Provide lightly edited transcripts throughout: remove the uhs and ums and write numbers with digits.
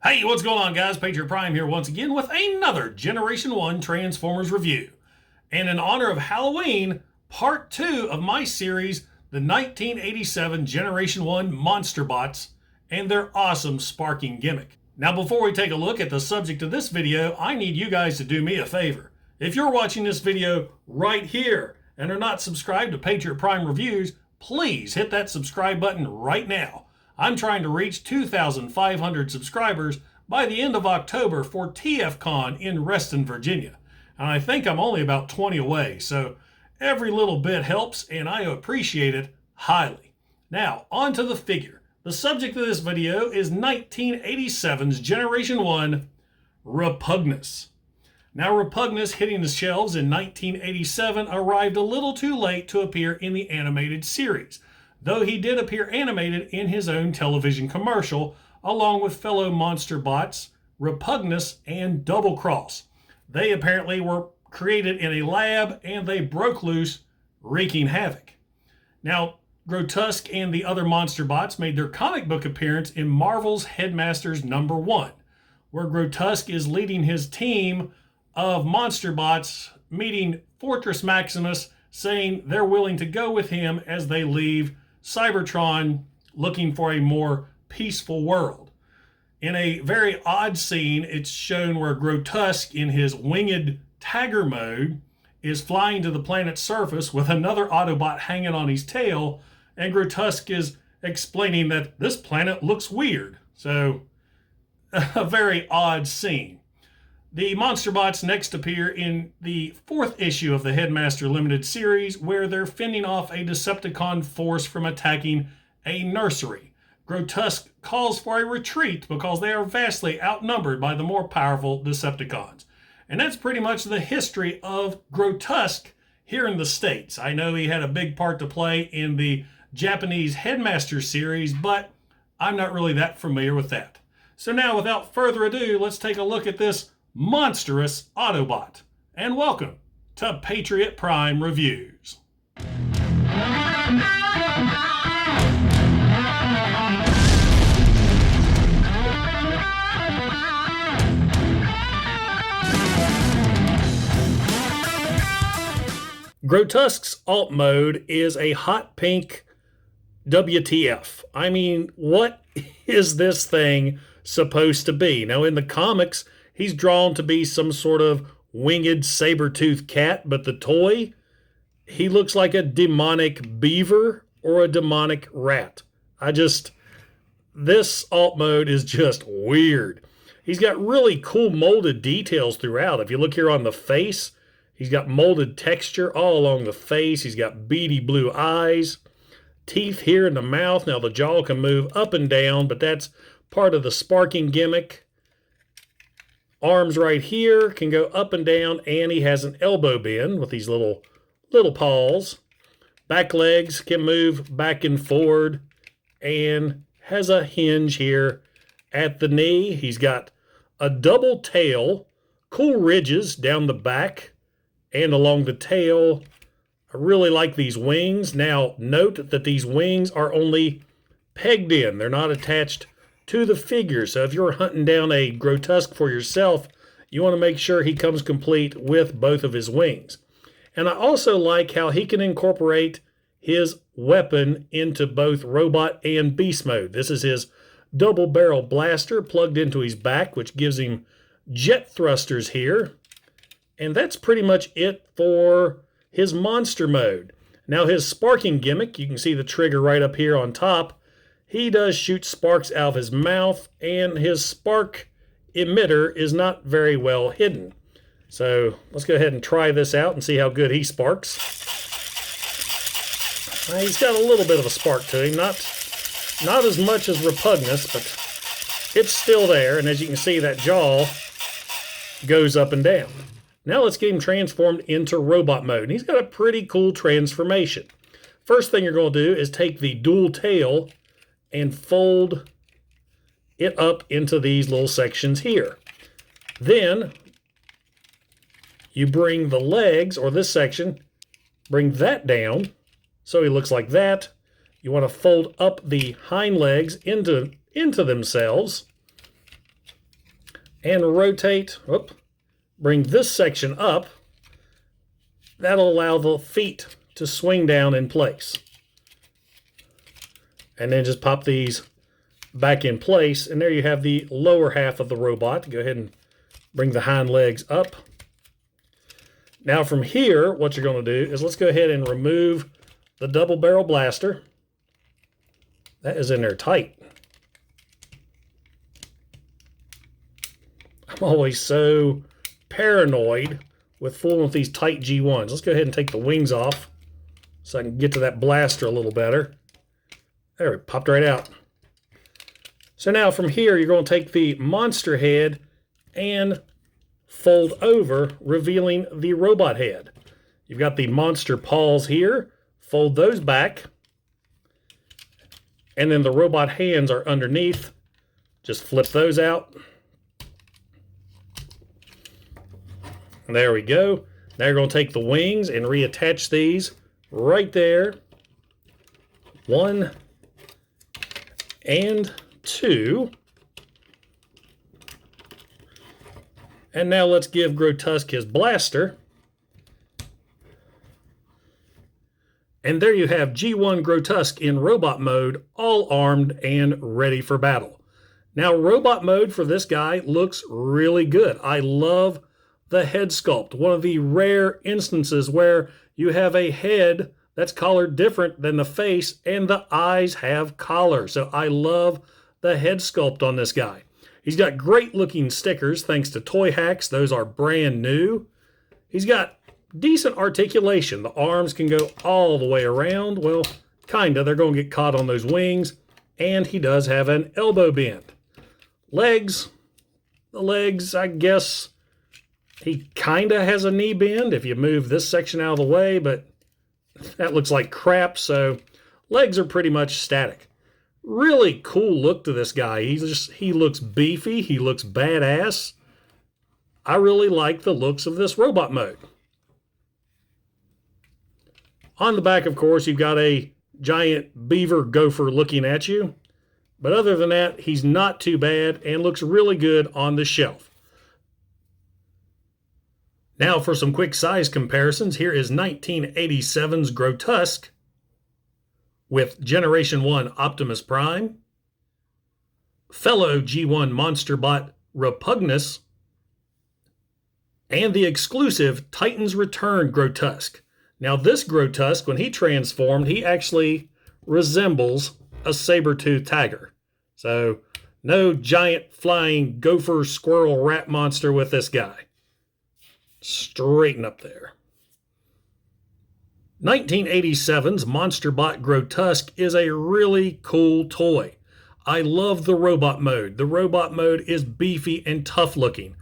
Hey, what's going on, guys? Patriot Prime here once again with another Generation 1 Transformers review. And in honor of Halloween, part 2 of my series, the 1987 Generation 1 Monsterbots and their awesome sparking gimmick. Now, before we take a look at the subject of this video, I need you guys to do me a favor. If you're watching this video right here and are not subscribed to Patriot Prime Reviews, please hit that subscribe button right now. I'm trying to reach 2,500 subscribers by the end of October for TFCon in Reston, Virginia. And I think I'm only about 20 away, so every little bit helps and I appreciate it highly. Now, on to the figure. The subject of this video is 1987's Generation 1 Repugnus. Now, Repugnus, hitting the shelves in 1987, arrived a little too late to appear in the animated series, though he did appear animated in his own television commercial, along with fellow Monsterbots, Repugnus and Double Cross. They apparently were created in a lab and they broke loose, wreaking havoc. Now, Grotusque and the other Monsterbots made their comic book appearance in Marvel's Headmasters #1, where Grotusque is leading his team of Monsterbots, meeting Fortress Maximus, saying they're willing to go with him as they leave Cybertron looking for a more peaceful world. In a very odd scene, it's shown where Grotusque, in his winged tagger mode, is flying to the planet's surface with another Autobot hanging on his tail, and Grotusque is explaining that this planet looks weird. So, a very odd scene. The Monsterbots next appear in the 4th issue of the Headmaster Limited series, where they're fending off a Decepticon force from attacking a nursery. Grotusque calls for a retreat because they are vastly outnumbered by the more powerful Decepticons. And that's pretty much the history of Grotusque here in the States. I know he had a big part to play in the Japanese Headmaster series, but I'm not really that familiar with that. So now, without further ado, let's take a look at this monstrous Autobot. And welcome to Patriot Prime Reviews. Grotusque's alt mode is a hot pink WTF. I mean, what is this thing supposed to be? Now, in the comics, he's drawn to be some sort of winged saber-toothed cat, but the toy, he looks like a demonic beaver or a demonic rat. This alt mode is just weird. He's got really cool molded details throughout. If you look here on the face, he's got molded texture all along the face. He's got beady blue eyes, teeth here in the mouth. Now the jaw can move up and down, but that's part of the sparking gimmick. Arms right here can go up and down, and he has an elbow bend with these little paws. Back legs can move back and forward, and has a hinge here at the knee. He's got a double tail, cool ridges down the back and along the tail. I really like these wings. Now, note that these wings are only pegged in. They're not attached to the figure. So if you're hunting down a Grotusque for yourself, you want to make sure he comes complete with both of his wings. And I also like how he can incorporate his weapon into both robot and beast mode. This is his double barrel blaster plugged into his back, which gives him jet thrusters here. And that's pretty much it for his monster mode. Now, his sparking gimmick, you can see the trigger right up here on top. He does shoot sparks out of his mouth, and his spark emitter is not very well hidden. So let's go ahead and try this out and see how good he sparks. He's got a little bit of a spark to him, not as much as Repugnus, but it's still there. And as you can see, that jaw goes up and down. Now let's get him transformed into robot mode. And he's got a pretty cool transformation. First thing you're going to do is take the dual tail and fold it up into these little sections here. Then you bring the legs, or this section, bring that down so he looks like that. You want to fold up the hind legs into themselves. and rotate, bring this section up. That'll allow the feet to swing down in place. And then just pop these back in place, and there you have the lower half of the robot. Go ahead and bring the hind legs up. Now from here, what you're going to do is let's go ahead and remove the double barrel blaster. That is in there tight. I'm always so paranoid with fooling with these tight G1s. Let's go ahead and take the wings off so I can get to that blaster a little better. There, it popped right out. So now from here, you're going to take the monster head and fold over, revealing the robot head. You've got the monster paws here. Fold those back. And then the robot hands are underneath. Just flip those out. And there we go. Now you're going to take the wings and reattach these right there. 1 and 2. And now let's give Grotusque his blaster. And there you have G1 Grotusque in robot mode, all armed and ready for battle. Now, robot mode for this guy looks really good. I love the head sculpt. One of the rare instances where you have a head that's colored different than the face and the eyes have color. So I love the head sculpt on this guy. He's got great looking stickers thanks to Toy Hacks. Those are brand new. He's got decent articulation. The arms can go all the way around. Well, kinda. They're going to get caught on those wings. And he does have an elbow bend. Legs. The legs, I guess, he kinda has a knee bend if you move this section out of the way, but that looks like crap, so legs are pretty much static. Really cool look to this guy. He looks beefy. He looks badass. I really like the looks of this robot mode. On the back, of course, you've got a giant beaver gopher looking at you. But other than that, he's not too bad and looks really good on the shelf. Now for some quick size comparisons. Here is 1987's Grotusque with Generation 1 Optimus Prime, fellow G1 Monsterbot Repugnus, and the exclusive Titans Return Grotusque. Now this Grotusque, when he transformed, he actually resembles a saber-toothed tiger. So no giant flying gopher squirrel rat monster with this guy. Straighten up there. 1987's Monsterbot Grotusque is a really cool toy. I love the robot mode. The robot mode is beefy and tough looking.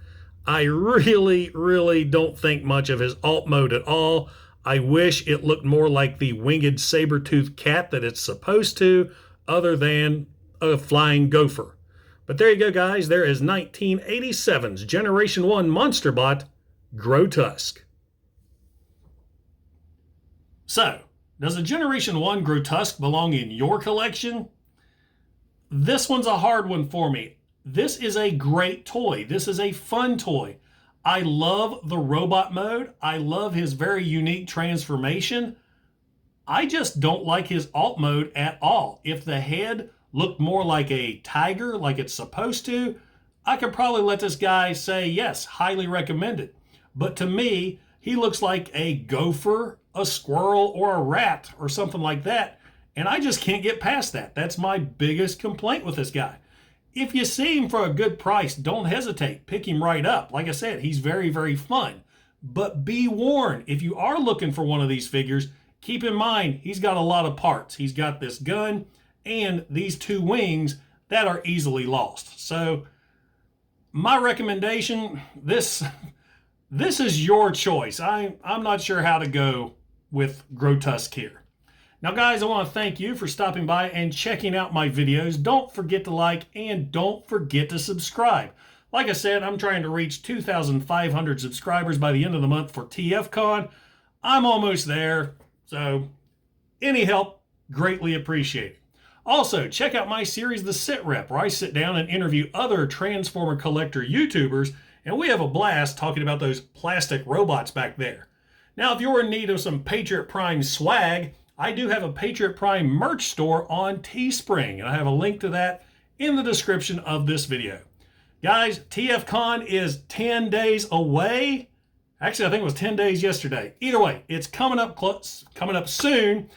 I really don't think much of his alt mode at all. I wish it looked more like the winged saber-toothed cat that it's supposed to, other than a flying gopher. But there you go, guys. There is 1987's Generation 1 Monsterbot Grotusque. So, does a Generation 1 Grotusque belong in your collection? This one's a hard one for me. This is a great toy. This is a fun toy. I love the robot mode. I love his very unique transformation. I just don't like his alt mode at all. If the head looked more like a tiger, like it's supposed to, I could probably let this guy say, yes, highly recommended. But to me, he looks like a gopher, a squirrel, or a rat, or something like that. And I just can't get past that. That's my biggest complaint with this guy. If you see him for a good price, don't hesitate. Pick him right up. Like I said, he's very fun. But be warned, if you are looking for one of these figures, keep in mind, he's got a lot of parts. He's got this gun and these two wings that are easily lost. So my recommendation, this is your choice. I'm not sure how to go with Grotusque here. Now, guys, I want to thank you for stopping by and checking out my videos. Don't forget to like and don't forget to subscribe. Like I said, I'm trying to reach 2,500 subscribers by the end of the month for TFCon. I'm almost there, so any help, greatly appreciated. Also, check out my series, The Sit Rep, where I sit down and interview other Transformer collector YouTubers, and we have a blast talking about those plastic robots back there. Now, if you're in need of some Patriot Prime swag, I do have a Patriot Prime merch store on Teespring, and I have a link to that in the description of this video. Guys, TFCon is 10 days away. Actually, I think it was 10 days yesterday. Either way, it's coming up soon,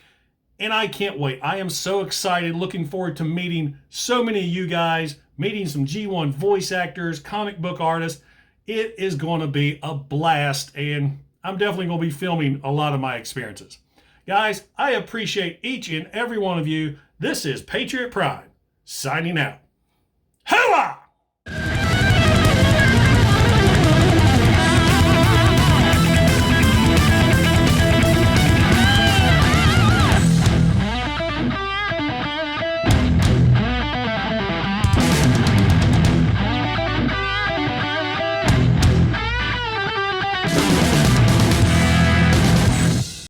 and I can't wait. I am so excited, looking forward to meeting so many of you guys, meeting some G1 voice actors, comic book artists. It is going to be a blast, and I'm definitely going to be filming a lot of my experiences. Guys, I appreciate each and every one of you. This is Patriot Prime, signing out. Hooah!